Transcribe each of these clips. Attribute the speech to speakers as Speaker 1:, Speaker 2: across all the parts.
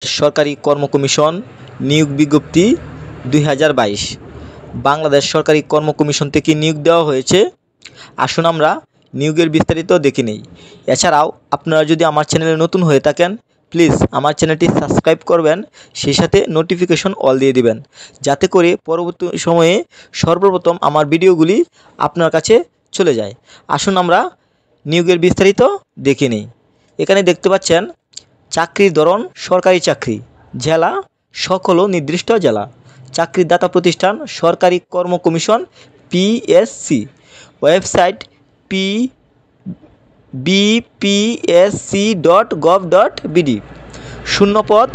Speaker 1: সরকারি কর্ম কমিশন নিয়োগ বিজ্ঞপ্তি 2022 বাংলাদেশ সরকারি কর্ম কমিশন থেকে নিয়োগ দেওয়া হয়েছে। আসুন আমরা নিয়োগের বিস্তারিত দেখে নেই। এছাড়াও আপনারা যদি আমার চ্যানেলে নতুন হয়ে থাকেন, প্লিজ আমার চ্যানেলটি সাবস্ক্রাইব করবেন, সেই সাথে নোটিফিকেশন অল দিয়ে দিবেন, যাতে করে পরবর্তী সময়ে সর্বপ্রথম আমার ভিডিওগুলি আপনার কাছে চলে যায়। আসুন আমরা নিয়োগের বিস্তারিত দেখে নিই। এখানে দেখতে পাচ্ছেন চাকরির ধরন সরকারি চাকরি, জেলা সকল নির্দিষ্ট জেলা, চাকরির দাতা প্রতিষ্ঠান সরকারি কর্ম কমিশন পিএসসি, ওয়েবসাইট bpsc.gov.bd, শূন্যপদ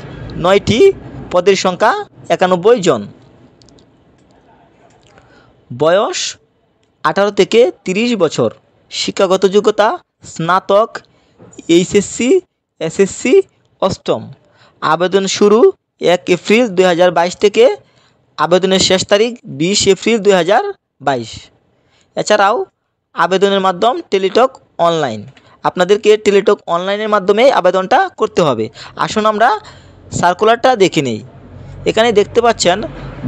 Speaker 1: 9টি, পদের সংখ্যা 91 জন, বয়স 18 থেকে 30 বছর, শিক্ষাগত যোগ্যতা স্নাতক, এইচএসসি, এসএসসি, অষ্টম। আবেদন শুরু 1 এপ্রিল 2022 থেকে, আবেদনের শেষ তারিখ 20 এপ্রিল 2022। এছাড়াও আবেদনের মাধ্যম টেলিটক অনলাইন, আপনাদেরকে টেলিটক অনলাইনের মাধ্যমে আবেদনটা করতে হবে। আসুন আমরা সার্কুলারটা দেখে নিই। এখানে দেখতে পাচ্ছেন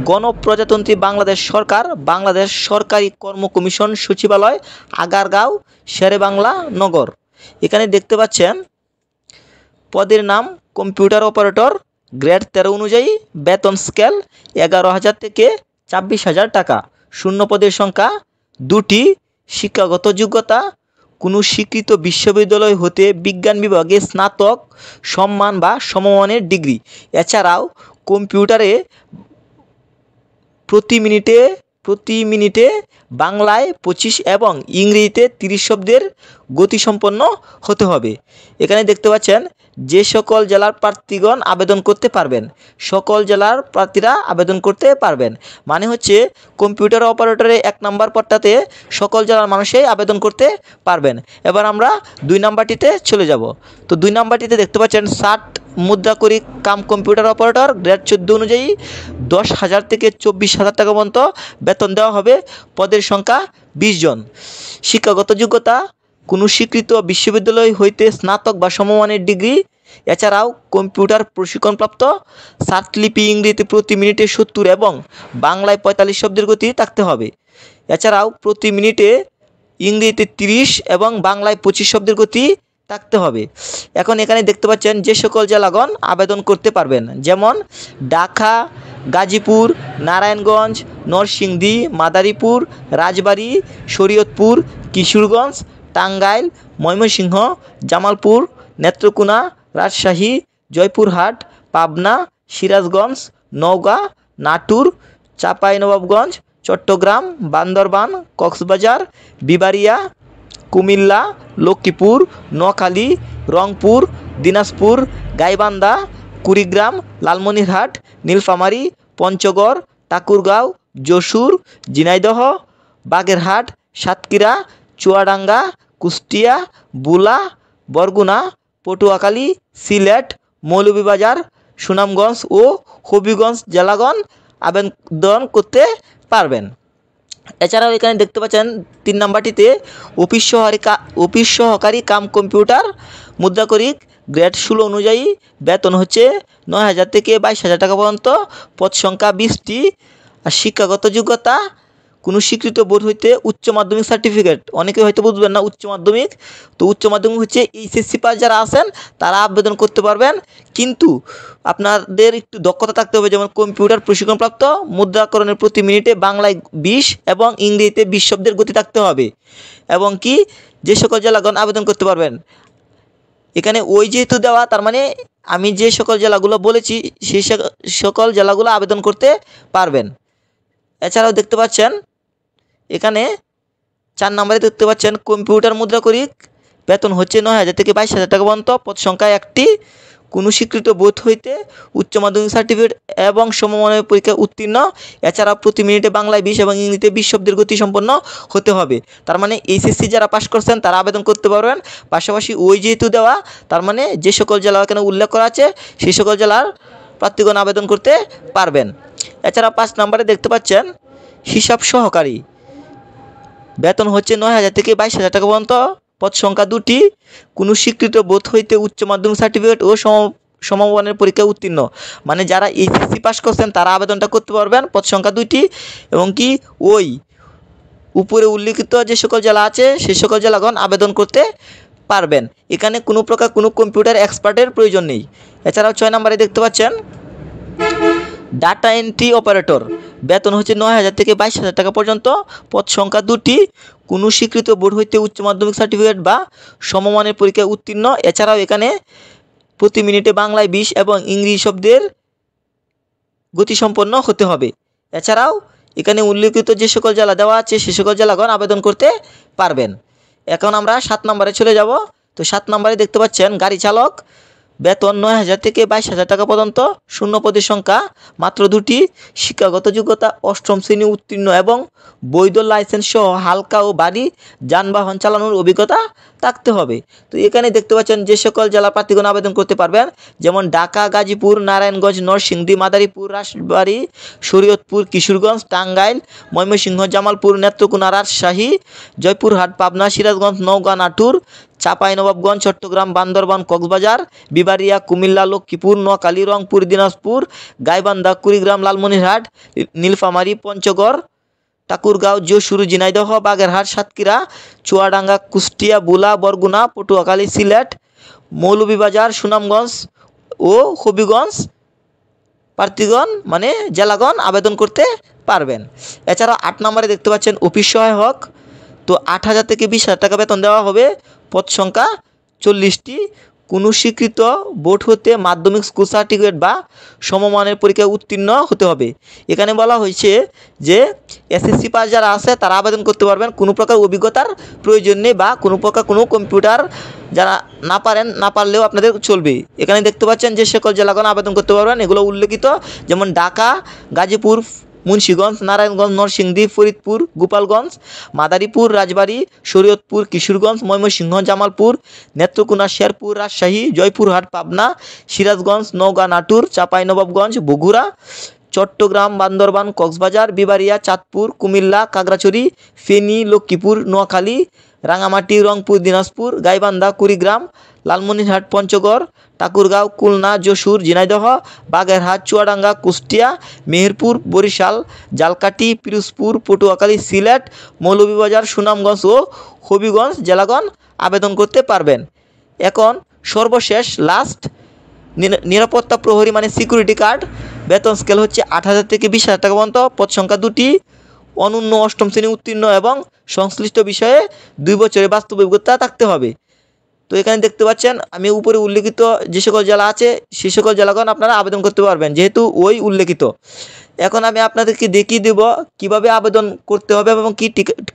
Speaker 1: গণপ্রজাতন্ত্রী বাংলাদেশ সরকার, বাংলাদেশ সরকারি কর্ম কমিশন সচিবালয়, আগারগাঁও, শেরেবাংলা নগর। এখানে দেখতে পাচ্ছেন পদের নাম কম্পিউটার অপারেটর, গ্রেড 13 অনুযায়ী বেতন স্কেল 11,000 থেকে 24,000 টাকা, শূন্য পদের সংখ্যা 2টি, শিক্ষাগত যোগ্যতা কোনো স্বীকৃত বিশ্ববিদ্যালয় হতে বিজ্ঞান বিভাগে স্নাতক সম্মান বা সমমানের ডিগ্রি। এছাড়াও কম্পিউটারে প্রতি মিনিটে বাংলায় 25 এবং ইংরেজিতে 30 শব্দের গতিসম্পন্ন হতে হবে। এখানে দেখতে পাচ্ছেন যে সকল জেলার প্রার্থীগণ আবেদন করতে পারবেন, সকল জেলার প্রার্থীরা আবেদন করতে পারবেন। মানে হচ্ছে কম্পিউটার অপারেটরে 1 নম্বর পদটাতে সকল জেলার মানুষই আবেদন করতে পারবেন। এবার আমরা 2 নম্বরটিতে চলে যাব। তো 2 নম্বরটিতে দেখতে পাচ্ছেন 60 মুদ্রাকরিক কাম কম্পিউটার অপারেটর, গ্রেড 14 অনুযায়ী 10,000 থেকে 24,000 টাকা পর্যন্ত বেতন দেওয়া হবে, পদের সংখ্যা 20 জন। শিক্ষাগত যোগ্যতা কোনো স্বীকৃত বিশ্ববিদ্যালয় হইতে স্নাতক বা সমমানের ডিগ্রি। এছাড়াও কম্পিউটার প্রশিক্ষণপ্রাপ্ত, লিপি ইংরেজিতে প্রতি মিনিটে 70 এবং বাংলায় 45 শব্দের গতি থাকতে হবে। এছাড়াও প্রতি মিনিটে ইংরেজিতে 30 এবং বাংলায় 25 শব্দের গতি থাকতে হবে। এখন এখানে দেখতে পাচ্ছেন যে সকল জেলাগণ আবেদন করতে পারবেন, যেমন ঢাকা, গাজীপুর, নারায়ণগঞ্জ, নরসিংদী, মাদারীপুর, রাজবাড়ী, শরীয়তপুর, কিশোরগঞ্জ, টাঙ্গাইল, ময়মনসিংহ, জামালপুর, নেত্রকোনা, রাজশাহী, জয়পুরহাট, পাবনা, সিরাজগঞ্জ, নওগাঁ, নাটোর, চাঁপাইনবাবগঞ্জ, চট্টগ্রাম, বান্দরবান, কক্সবাজার, বিবাড়িয়া, কুমিল্লা, লক্ষ্মীপুর, নোয়াখালী, রংপুর, দিনাজপুর, গাইবান্ধা, কুড়িগ্রাম, লালমনিরহাট, নীলফামারী, পঞ্চগড়, ঠাকুরগাঁও, যশোর, ঝিনাইদহ, বাগেরহাট, সাতক্ষীরা, চুয়াডাঙ্গা, কুষ্টিয়া, ভোলা, বরগুনা, পটুয়াখালী, সিলেট, মৌলভীবাজার, সুনামগঞ্জ ও হবিগঞ্জ জেলাগণ আবেদন করতে পারবেন। এছাড়াও এখানে দেখতে পাচ্ছেন 3 নম্বরটিতে অফিস সহকারী কাম কম্পিউটার মুদ্রাকরিক, গ্রেড 16 অনুযায়ী বেতন হচ্ছে 9,000 থেকে 22,000 টাকা পর্যন্ত, পদ সংখ্যা 20টি। আর শিক্ষাগত যোগ্যতা কোনো স্বীকৃত বোর্ড হইতে উচ্চ মাধ্যমিক সার্টিফিকেট, অনেকে হয়তো বুঝবেন না উচ্চ মাধ্যমিক, তো উচ্চ মাধ্যমিক হচ্ছে এইচএসসি পাস যারা আছেন তারা আবেদন করতে পারবেন, কিন্তু আপনাদের একটু দক্ষতা থাকতে হবে, যেমন কম্পিউটার প্রশিক্ষণপ্রাপ্ত, মুদ্রাকরণের প্রতি মিনিটে বাংলায় 20 এবং ইংরেজিতে 20 শব্দের গতি থাকতে হবে। এবং কি যে সকল জেলাগণ আবেদন করতে পারবেন, এখানে ওই যেহেতু দেওয়া, তার মানে আমি যে সকল জেলাগুলো বলেছি সেই সকল জেলাগুলো আবেদন করতে পারবেন। এছাড়াও দেখতে পাচ্ছেন এখানে 4 নম্বরে দেখতে পাচ্ছেন কম্পিউটার মুদ্রাকরিক, বেতন হচ্ছে 9,000 থেকে 22,000 টাকা পর্যন্ত, পদ সংখ্যা 1টি, কোনো স্বীকৃত বোর্ড হইতে উচ্চ মাধ্যমিক সার্টিফিকেট এবং সমমানের পরীক্ষায় উত্তীর্ণ। এছাড়া প্রতি মিনিটে বাংলায় 20 এবং ইংরেজিতে 20 শব্দের গতি সম্পন্ন হতে হবে। তার মানে এইচএসসি যারা পাস করছেন তারা আবেদন করতে পারবেন। পাশাপাশি ওই যেহেতু দেওয়া, তার মানে যে সকল জেলা এখানে উল্লেখ করা আছে সেই সকল জেলার প্রার্থীগণ আবেদন করতে পারবেন। এছাড়া 5 নম্বরে দেখতে পাচ্ছেন হিসাব সহকারী, বেতন হচ্ছে 9,000 থেকে 22,000 টাকা পর্যন্ত, পদ সংখ্যা 2টি, কোনো স্বীকৃত বোর্ড হইতে উচ্চ মাধ্যমিক সার্টিফিকেট ও সমমানের পরীক্ষায় উত্তীর্ণ, মানে যারা এইচএসসি পাস করছেন তারা আবেদনটা করতে পারবেন। পদ সংখ্যা 2টি এবং কি ওই উপরে উল্লিখিত যে সকল জেলা আছে সেই সকল জেলাগণ আবেদন করতে পারবেন। এখানে কোনো প্রকার কোনো কম্পিউটার এক্সপার্টের প্রয়োজন নেই। এছাড়াও 6 নম্বরে দেখতে পাচ্ছেন ডাটা এন্ট্রি অপারেটর, বেতন হচ্ছে 9,000 থেকে 22,000 টাকা পর্যন্ত। পদ সংখ্যা 2টি, কোনো স্বীকৃত বোর্ড হইতে উচ্চ মাধ্যমিক সার্টিফিকেট বা সমমানের পরীক্ষায় উত্তীর্ণ। এছাড়াও এখানে প্রতি মিনিটে বাংলায় 20 এবং ইংরেজি শব্দের গতিসম্পন্ন হতে হবে। এছাড়াও এখানে উল্লিখিত যে সকল জেলা দেওয়া আছে সে সকল জেলাগণ আবেদন করতে পারবেন। এখন আমরা 7 নম্বরে চলে যাব। তো 7 নম্বরে দেখতে পাচ্ছেন গাড়ি চালক, বেতন 9,000 থেকে 22,000 টাকা পর্যন্ত। শূন্য পদের সংখ্যা মাত্র 2টি। শিক্ষাগত যোগ্যতা 8ম শ্রেণী উত্তীর্ণ এবং বৈধ লাইসেন্স সহ হালকা ও ভারী যানবাহন চালানোর অভিজ্ঞতা থাকতে হবে। তো এখানে দেখতে পাচ্ছেন যে সকল জেলা প্রার্থীগণ আবেদন করতে পারবেন, যেমন ঢাকা, গাজীপুর, নারায়ণগঞ্জ, নরসিংদী, মাদারীপুর, রাজবাড়ী, শরীয়তপুর, কিশোরগঞ্জ, টাঙ্গাইল, ময়মনসিংহ, জামালপুর, নেত্রকোনা, রাজশাহী, জয়পুরহাট, পাবনা, সিরাজগঞ্জ, নওগাঁ, নাটোর, চাঁপাইনবাবগঞ্জ, চট্টগ্রাম, বান্দরবান, কক্সবাজার, বিবাড়িয়া, কুমিল্লা, লক্ষ্মীপুর, নোয়াখালী, রংপুর, দিনাজপুর, গাইবান্ধা, কুড়িগ্রাম, লালমনিরহাট, নীলফামারী, পঞ্চগড়, ঠাকুরগাঁও, যশোর, ঝিনাইদহ, বাগেরহাট, সাতক্ষীরা, চুয়াডাঙ্গা, কুষ্টিয়া, ভোলা, বরগুনা, পটুয়াখালী, সিলেট, মৌলভীবাজার, সুনামগঞ্জ ও হবিগঞ্জ প্রার্থীগণ মানে জেলাগণ আবেদন করতে পারবেন। এছাড়া 8 নম্বরে দেখতে পাচ্ছেন অফিস সহায়ক, তো 8,000 থেকে 20,000 টাকা বেতন দেওয়া হবে। পদ সংখ্যা 40টি। কোনো স্বীকৃত বোর্ড হতে মাধ্যমিক স্কুল সার্টিফিকেট বা সমমানের পরীক্ষায় উত্তীর্ণ হতে হবে। এখানে বলা হয়েছে যে এসএসসি পাস যারা আছে তারা আবেদন করতে পারবেন, কোনো প্রকার অভিজ্ঞতার প্রয়োজন নেই বা কোনো প্রকার কোনো কম্পিউটার যারা না পারলেও আপনাদের চলবে। এখানে দেখতে পাচ্ছেন যে সকল জেলাগণ আবেদন করতে পারবেন, এগুলো উল্লেখিত, যেমন ঢাকা, গাজীপুর, মুন্সিগঞ্জ, নারায়ণগঞ্জ, নরসিংদী, ফরিদপুর, গোপালগঞ্জ, মাদারীপুর, রাজবাড়ী, শরীয়তপুর, কিশোরগঞ্জ, ময়মনসিংহ, জামালপুর, নেত্রকোনা, শেরপুর, রাজশাহী, জয়পুরহাট, পাবনা, সিরাজগঞ্জ, নওগাঁ, নাটোর, চাঁপাইনবাবগঞ্জ, বগুড়া, চট্টগ্রাম, বান্দরবান, কক্সবাজার, বিবাড়িয়া, চাঁদপুর, কুমিল্লা, খাগড়াছড়ি, ফেনী, লক্ষ্মীপুর, নোয়াখালী, রাঙামাটি, রংপুর, দিনাজপুর, গাইবান্ধা, কুড়িগ্রাম, লালমনিরহাট, পঞ্চগড়, ঠাকুরগাঁও, খুলনা, যশোর, ঝিনাইদহ, বাগেরহাট, চুয়াডাঙ্গা, কুষ্টিয়া, মেহেরপুর, বরিশাল, ঝালকাঠি, পিরোজপুর, পটুয়াখালী, সিলেট, মৌলভীবাজার, সুনামগঞ্জ ও হবিগঞ্জ জেলাগণ আবেদন করতে পারবেন। এখন সর্বশেষ লাস্ট নিরাপত্তা প্রহরী মানে সিকিউরিটি গার্ড, বেতন স্কেল হচ্ছে 8,000 থেকে 20,000 টাকা পর্যন্ত। পদ সংখ্যা 2টি। অনূন্য 8ম শ্রেণী উত্তীর্ণ এবং সংশ্লিষ্ট বিষয়ে 2 বছরের বাস্তব অভিজ্ঞতা থাকতে হবে। তো এখানে দেখতে পাচ্ছেন আমি উপরে উল্লেখিত যে সকল জেলা আছে সেই সকল জেলাগণ আপনারা আবেদন করতে পারবেন, যেহেতু ওই উল্লেখিত। এখন আমি আপনাদেরকে দেখিয়ে দেব কিভাবে আবেদন করতে হবে এবং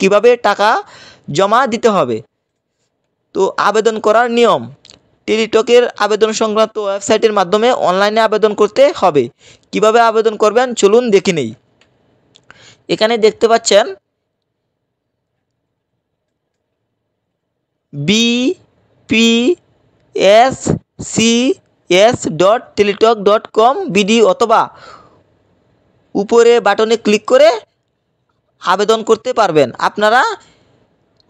Speaker 1: কিভাবে টাকা জমা দিতে হবে। তো আবেদন করার নিয়ম, টেলিটকের আবেদন সংক্রান্ত ওয়েবসাইটের মাধ্যমে অনলাইনে আবেদন করতে হবে। কিভাবে আবেদন করবেন চলুন দেখে নেই। এখানে দেখতে পাচ্ছেন bpscs.teletalk.com বিডি অথবা উপরে বাটনে ক্লিক করে আবেদন করতে পারবেন। আপনারা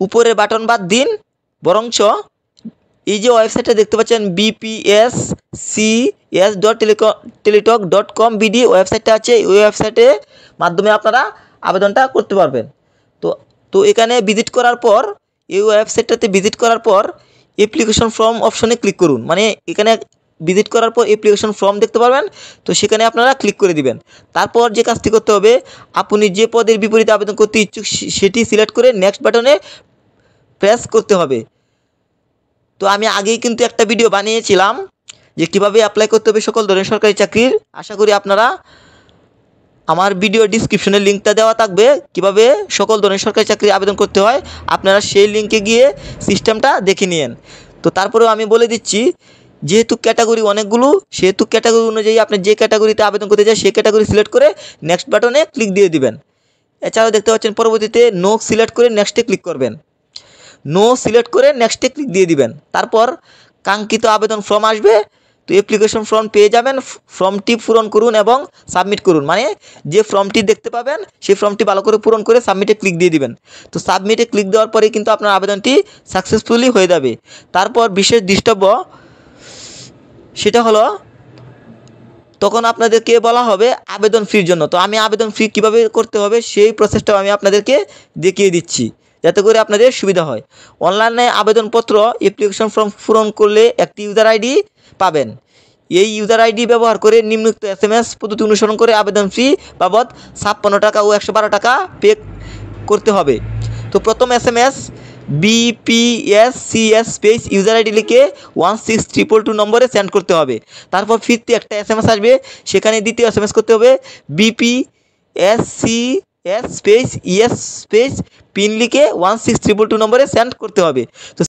Speaker 1: উপরে বাটন বাদ দিন, বরঞ্চ এই যে ওয়েবসাইটটা দেখতে পাচ্ছেন bpscs.teletalk.com বিডি ওয়েবসাইটটা আছে, এই ওয়েবসাইটের মাধ্যমে আপনারা আবেদনটা করতে পারবেন। তো এখানে ভিজিট করার পর এই ওয়েবসাইটটাতে ভিজিট করার পর অ্যাপ্লিকেশন ফর্ম অপশনে ক্লিক করুন, মানে এখানে ভিজিট করার পর অ্যাপ্লিকেশন ফর্ম দেখতে পারবেন, তো সেখানে আপনারা ক্লিক করে দিবেন। তারপর যে কাজটি করতে হবে, আপনি যে পদের বিপরীতে আবেদন করতে ইচ্ছুক সেটি সিলেক্ট করে নেক্সট বাটনে প্রেস করতে হবে। তো আমি আগেই কিন্তু একটা ভিডিও বানিয়েছিলাম যে কীভাবে অ্যাপ্লাই করতে হবে সকল ধরনের সরকারি চাকরির। আশা করি আপনারা আমার ভিডিও ডিসক্রিপশনে লিঙ্কটা দেওয়া থাকবে, কিভাবে সকল ধরনের সরকারি চাকরি আবেদন করতে হয়, আপনারা সেই লিঙ্কে গিয়ে সিস্টেমটা দেখে নিন। তো তারপরেও আমি বলে দিচ্ছি, যেহেতু ক্যাটাগরি অনেকগুলো, সেহেতু ক্যাটাগরি অনুযায়ী আপনি যে ক্যাটাগরিতে আবেদন করতে চান সেই ক্যাটাগরি সিলেক্ট করে নেক্সট বাটনে ক্লিক দিয়ে দিবেন। এছাড়াও দেখতে পাচ্ছেন পরবর্তীতে নো সিলেক্ট করে নেক্সটে ক্লিক করবেন, নো সিলেক্ট করে নেক্সটে ক্লিক দিয়ে দিবেন। তারপর কাঙ্ক্ষিত আবেদন ফর্ম আসবে, তো অ্যাপ্লিকেশন ফর্ম পেয়ে যাবেন, ফর্মটি পূরণ করুন এবং সাবমিট করুন, মানে যে ফর্মটি দেখতে পাবেন সেই ফর্মটি ভালো করে পূরণ করে সাবমিটে ক্লিক দিয়ে দিবেন। তো সাবমিটে ক্লিক দেওয়ার পরে কিন্তু আপনার আবেদনটি সাকসেসফুলি হয়ে যাবে। তারপর বিশেষ দ্রষ্টব্য সেটা হলো তখন আপনাদেরকে বলা হবে আবেদন ফির জন্য। তো আমি আবেদন ফি কীভাবে করতে হবে সেই প্রসেসটাও আমি আপনাদেরকে দেখিয়ে দিচ্ছি, যাতে করে আপনাদের সুবিধা হয়। অনলাইনে আবেদনপত্র অ্যাপ্লিকেশন ফর্ম পূরণ করলে একটি ইউজার আইডি পাবেন। এই ইউজার আইডি ব্যবহার করে নিম্নোক্ত SMS পদ্ধতি অনুসরণ করে আবেদন ফি বাবদ 56 টাকা ও 112 টাকা পে করতে হবে। তো প্রথম SMS BPSCS space user ID লিখে 16222 নম্বরে সেন্ড করতে হবে। তারপর ফিরতে একটা SMS আসবে, সেখানে দ্বিতীয় SMS করতে হবে BPSCS স্পেস স্পেস পিন লিখে 16322 নম্বরে সেন্ড করতে হবে। তো